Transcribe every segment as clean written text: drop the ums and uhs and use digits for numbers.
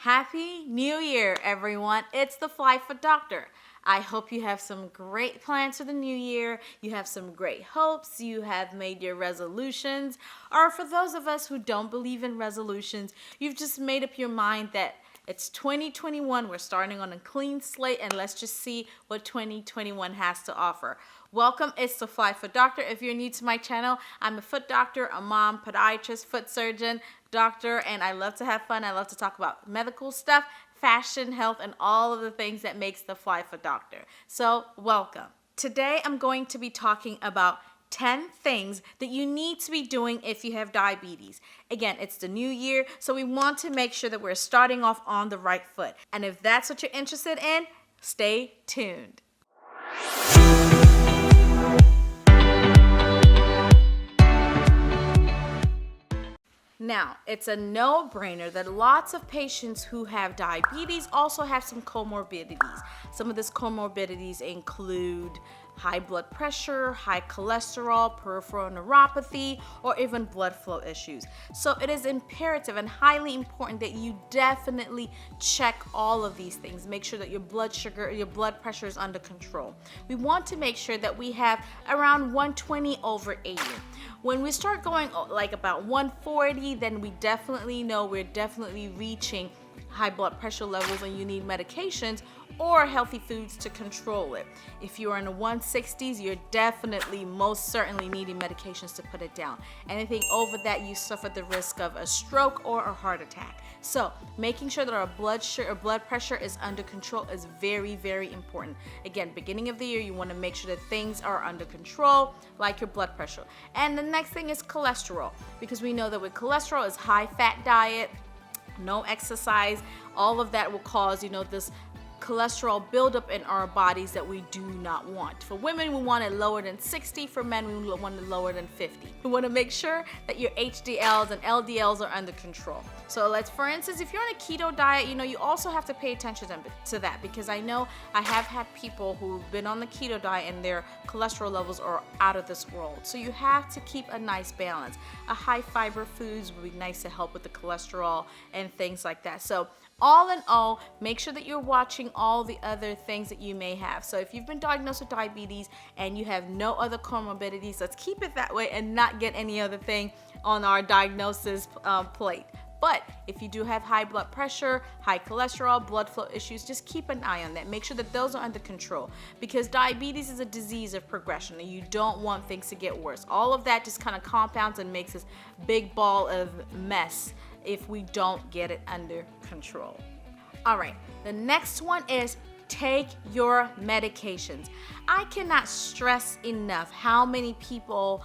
Happy New Year, everyone. It's the Fly Foot Doctor. I hope you have some great plans for the new year. You have some great hopes. You have made your resolutions. Or for those of us who don't believe in resolutions, you've just made up your mind that it's 2021. We're starting on a clean slate, and let's just see what 2021 has to offer. Welcome. It's the Fly Foot Doctor. If you're new to my channel, I'm a foot doctor, a mom, podiatrist, foot surgeon, doctor, and I love to have fun. I love to talk about medical stuff, fashion, health, and all of the things that makes the Fly Foot Doctor. So welcome. Today I'm going to be talking about 10 things that you need to be doing if you have diabetes. Again, it's the new year, so we want to make sure that we're starting off on the right foot. And if that's what you're interested in, stay tuned. Now, it's a no-brainer that lots of patients who have diabetes also have some comorbidities. Some of these comorbidities include high blood pressure, high cholesterol, peripheral neuropathy, or even blood flow issues. So it is imperative and highly important that you definitely check all of these things. Make sure that your blood sugar, your blood pressure is under control. We want to make sure that we have around 120/80. When we start going like about 140, then we definitely know we're definitely reaching high blood pressure levels and you need medications or healthy foods to control it. If you're in the 160s, you're definitely most certainly needing medications to put it down. Anything over that, you suffer the risk of a stroke or a heart attack. So making sure that our blood pressure is under control is very, very important. Again, beginning of the year, you want to make sure that things are under control, like your blood pressure. And the next thing is cholesterol, because we know that with cholesterol is high fat diet, no exercise, all of that will cause, this cholesterol buildup in our bodies that we do not want. For women, we want it lower than 60. For men, we want it lower than 50. We want to make sure that your HDLs and LDLs are under control. So let's, for instance, if you're on a keto diet, you also have to pay attention to that, because I know I have had people who've been on the keto diet and their cholesterol levels are out of this world. So you have to keep a nice balance. A high fiber foods would be nice to help with the cholesterol and things like that. So all in all, make sure that you're watching all the other things that you may have. So if you've been diagnosed with diabetes and you have no other comorbidities, let's keep it that way and not get any other thing on our diagnosis plate. But if you do have high blood pressure, high cholesterol, blood flow issues, just keep an eye on that. Make sure that those are under control, because diabetes is a disease of progression and you don't want things to get worse. All of that just kind of compounds and makes this big ball of mess if we don't get it under control. All right, the next one is take your medications. I cannot stress enough how many people,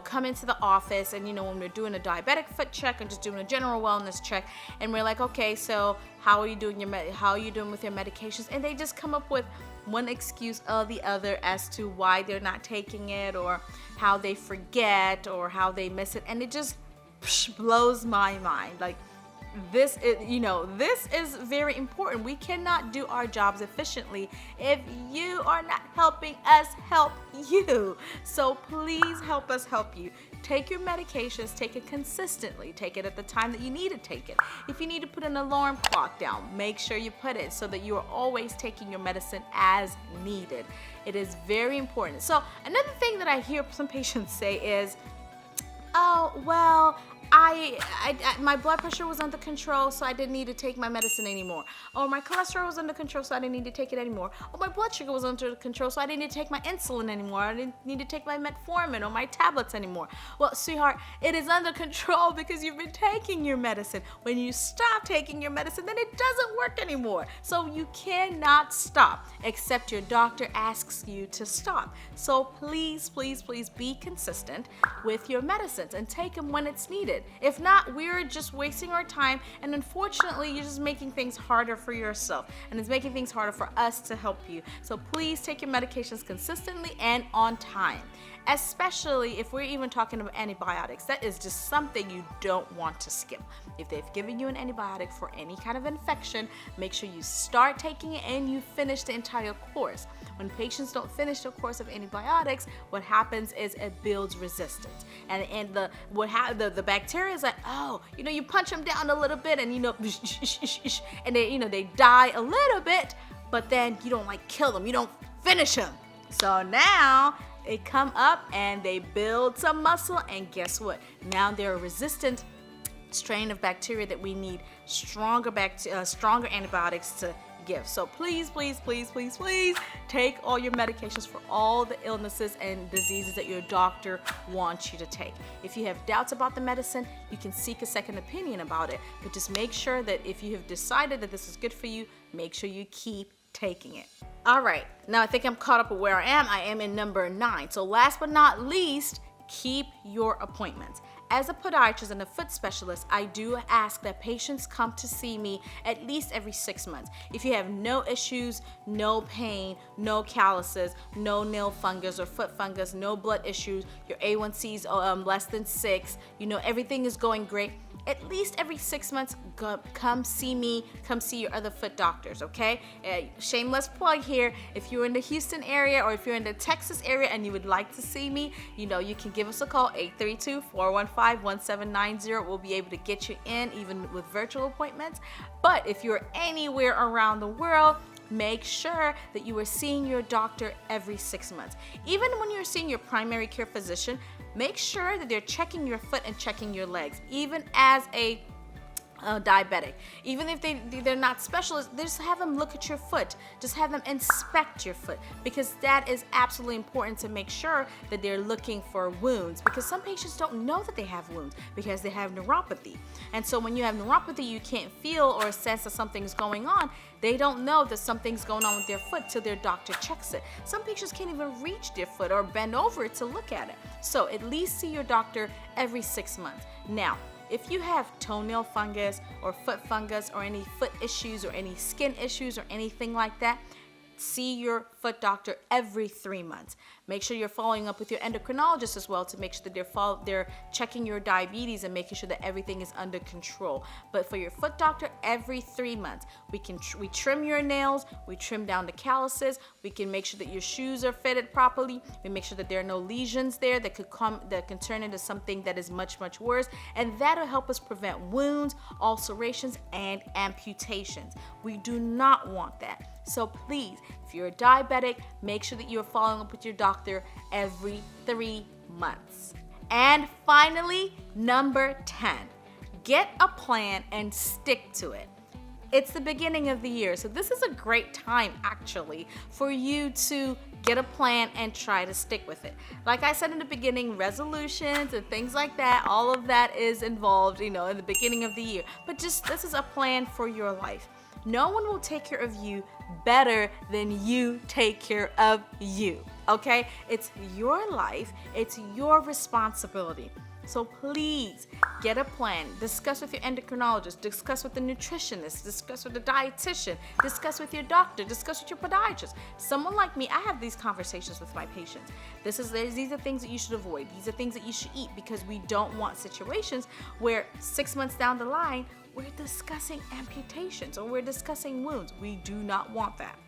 come into the office and, when we're doing a diabetic foot check and just doing a general wellness check, and we're like, okay, so how are you doing with your medications? And they just come up with one excuse or the other as to why they're not taking it, or how they forget, or how they miss it, and it just blows my mind. Like, this is very important. We cannot do our jobs efficiently if you are not helping us help you. So please help us help you. Take your medications, take it consistently, take it at the time that you need to take it. If you need to put an alarm clock down, make sure you put it so that you are always taking your medicine as needed. It is very important. So another thing that I hear some patients say is, oh, well, my blood pressure was under control, so I didn't need to take my medicine anymore. Or my cholesterol was under control, so I didn't need to take it anymore. Or my blood sugar was under control, so I didn't need to take my insulin anymore. I didn't need to take my metformin or my tablets anymore. Well, sweetheart, it is under control because you've been taking your medicine. When you stop taking your medicine, then it doesn't work anymore. So you cannot stop, except your doctor asks you to stop. So please, please, please be consistent with your medicines and take them when it's needed. If not, we're just wasting our time, and unfortunately, you're just making things harder for yourself, and it's making things harder for us to help you. So please take your medications consistently and on time. especially if we're even talking about antibiotics. That is just something you don't want to skip. If they've given you an antibiotic for any kind of infection, make sure you start taking it and you finish the entire course. When patients don't finish the course of antibiotics, what happens is it builds resistance, and the bacteria is like, oh, you punch them down a little bit and, and they, they die a little bit, but then you don't like kill them. You don't finish them. So now they come up and they build some muscle, and guess what? Now they're a resistant strain of bacteria that we need stronger antibiotics to give. So please, please, please, please, please take all your medications for all the illnesses and diseases that your doctor wants you to take. If you have doubts about the medicine, you can seek a second opinion about it, but just make sure that if you have decided that this is good for you, make sure you keep taking it. All right, now I think I'm caught up with where I am. I am in number 9. So last but not least, keep your appointments. As a podiatrist and a foot specialist, I do ask that patients come to see me at least every 6 months. If you have no issues, no pain, no calluses, no nail fungus or foot fungus, no blood issues, your A1C is less than 6, everything is going great, at least every 6 months, come see me, come see your other foot doctors, okay? Shameless plug here. If you're in the Houston area or if you're in the Texas area and you would like to see me, you can give us a call, 832-415-1790. We'll be able to get you in, even with virtual appointments. But if you're anywhere around the world, make sure that you are seeing your doctor every 6 months. Even when you're seeing your primary care physician, make sure that they're checking your foot and checking your legs, even as a diabetic. Even if they're not specialists, just have them look at your foot. Just have them inspect your foot, because that is absolutely important to make sure that they're looking for wounds, because some patients don't know that they have wounds because they have neuropathy. And so when you have neuropathy, you can't feel or sense that something's going on. They don't know that something's going on with their foot till their doctor checks it. Some patients can't even reach their foot or bend over it to look at it. So at least see your doctor every 6 months. Now, if you have toenail fungus or foot fungus or any foot issues or any skin issues or anything like that, see your foot doctor every 3 months. Make sure you're following up with your endocrinologist as well to make sure that they're checking your diabetes and making sure that everything is under control. But for your foot doctor, every 3 months, we trim your nails, we trim down the calluses, we can make sure that your shoes are fitted properly, we make sure that there are no lesions there that can turn into something that is much, much worse, and that'll help us prevent wounds, ulcerations, and amputations. We do not want that. So please, if you're a diabetic, make sure that you're following up with your doctor every 3 months. And finally, number 10, get a plan and stick to it. It's the beginning of the year, so this is a great time actually for you to get a plan and try to stick with it. Like I said in the beginning, resolutions and things like that, all of that is involved, in the beginning of the year. But this is a plan for your life. No one will take care of you better than you take care of you, okay? It's your life, it's your responsibility. So please get a plan, discuss with your endocrinologist, discuss with the nutritionist, discuss with the dietitian, discuss with your doctor, discuss with your podiatrist. Someone like me, I have these conversations with my patients. These are things that you should avoid. These are things that you should eat, because we don't want situations where 6 months down the line, we're discussing amputations or we're discussing wounds. We do not want that.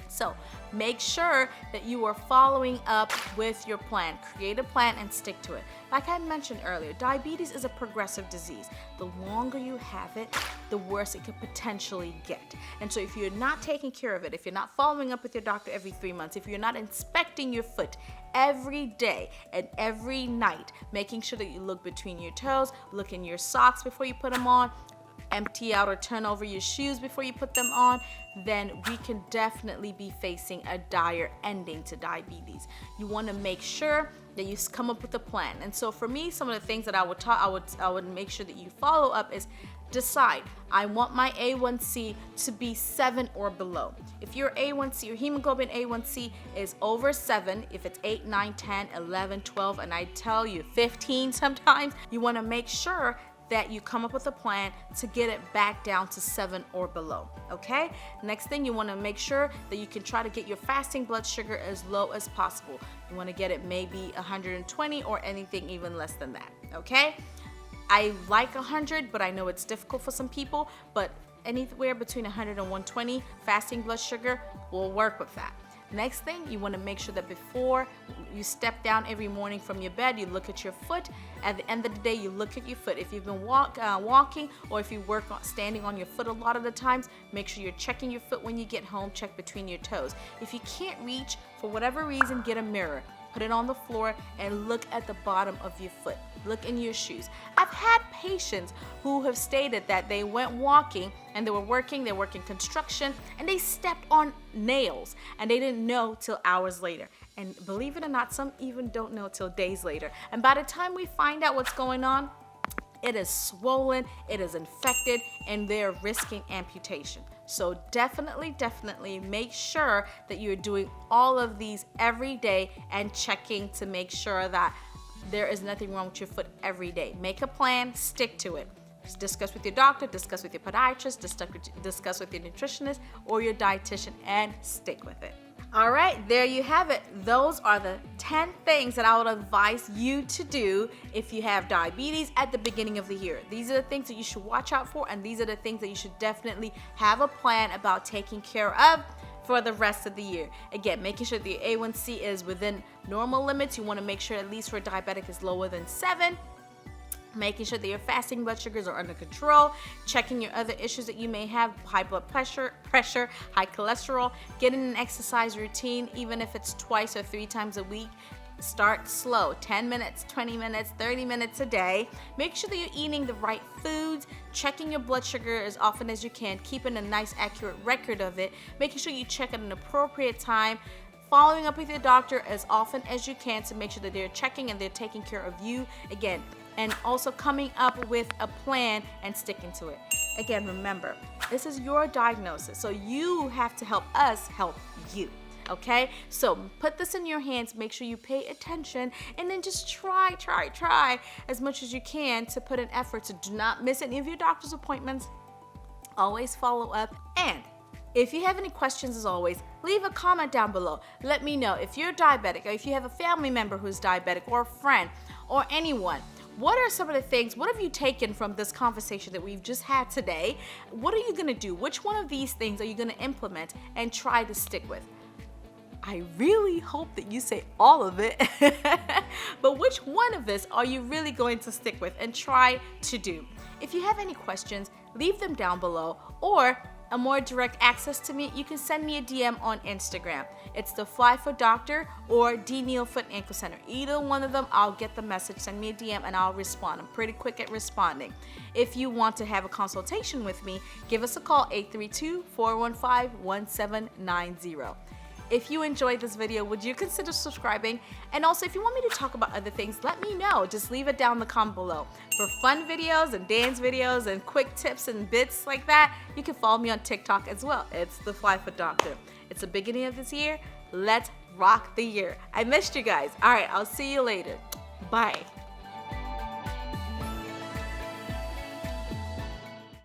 So make sure that you are following up with your plan. Create a plan and stick to it. Like I mentioned earlier, diabetes is a progressive disease. The longer you have it, the worse it could potentially get. And so if you're not taking care of it, if you're not following up with your doctor every 3 months, if you're not inspecting your foot every day and every night, making sure that you look between your toes, look in your socks before you put them on, empty out or turn over your shoes before you put them on, then we can definitely be facing a dire ending to diabetes. You want to make sure that you come up with a plan. And so for me, some of the things that I would make sure that you follow up is decide, I want my A1C to be 7 or below. If your A1C, your hemoglobin A1C is over 7, if it's 8, 9, 10, 11, 12, and I tell you 15 sometimes, you want to make sure that you come up with a plan to get it back down to 7 or below, okay? Next thing, you want to make sure that you can try to get your fasting blood sugar as low as possible. You want to get it maybe 120 or anything even less than that, okay? I like 100, but I know it's difficult for some people, but anywhere between 100 and 120 fasting blood sugar will work with that. Next thing, you want to make sure that before you step down every morning from your bed, you look at your foot. At the end of the day, you look at your foot. If you've been walking or if you work on standing on your foot a lot of the times, make sure you're checking your foot when you get home. Check between your toes. If you can't reach, for whatever reason, get a mirror. Put it on the floor and look at the bottom of your foot. Look in your shoes. I've had patients who have stated that they went walking and they're working construction, and they stepped on nails and they didn't know till hours later. And believe it or not, some even don't know till days later. And by the time we find out what's going on, it is swollen, it is infected, and they're risking amputation. So definitely make sure that you're doing all of these every day and checking to make sure that there is nothing wrong with your foot every day. Make a plan, stick to it. Discuss with your doctor, discuss with your podiatrist, discuss with your nutritionist or your dietitian, and stick with it. All right, there you have it. Those are the 10 things that I would advise you to do if you have diabetes at the beginning of the year. These are the things that you should watch out for, and these are the things that you should definitely have a plan about taking care of for the rest of the year. Again, making sure the A1C is within normal limits. You want to make sure at least for a diabetic is lower than 7. Making sure that your fasting blood sugars are under control, checking your other issues that you may have, high blood pressure, high cholesterol, getting an exercise routine, even if it's twice or 3 times a week. Start slow, 10 minutes, 20 minutes, 30 minutes a day. Make sure that you're eating the right foods, checking your blood sugar as often as you can, keeping a nice accurate record of it, making sure you check at an appropriate time, following up with your doctor as often as you can to make sure that they're checking and they're taking care of you. Again, and also coming up with a plan and sticking to it. Again, remember, this is your diagnosis, so you have to help us help you. Okay, so put this in your hands, make sure you pay attention, and then just try as much as you can to put an effort to do not miss any of your doctor's appointments. Always follow up, and if you have any questions, as always, leave a comment down below. Let me know if you're diabetic or if you have a family member who's diabetic or a friend or anyone. What are some of the things, what have you taken from this conversation that we've just had today? What are you going to do? Which one of these things are you going to implement and try to stick with? I really hope that you say all of it, but which one of this are you really going to stick with and try to do? If you have any questions, leave them down below, or a more direct access to me, you can send me a DM on Instagram. It's the Fly Foot Doctor or D. Neal Foot and Ankle Center. Either one of them, I'll get the message. Send me a DM and I'll respond. I'm pretty quick at responding. If you want to have a consultation with me, give us a call, 832-415-1790. If you enjoyed this video, would you consider subscribing? And also, if you want me to talk about other things, let me know. Just leave it down in the comment below. For fun videos and dance videos and quick tips and bits like that, you can follow me on TikTok as well. It's the Fly Foot Doctor. It's the beginning of this year. Let's rock the year. I missed you guys. All right, I'll see you later. Bye.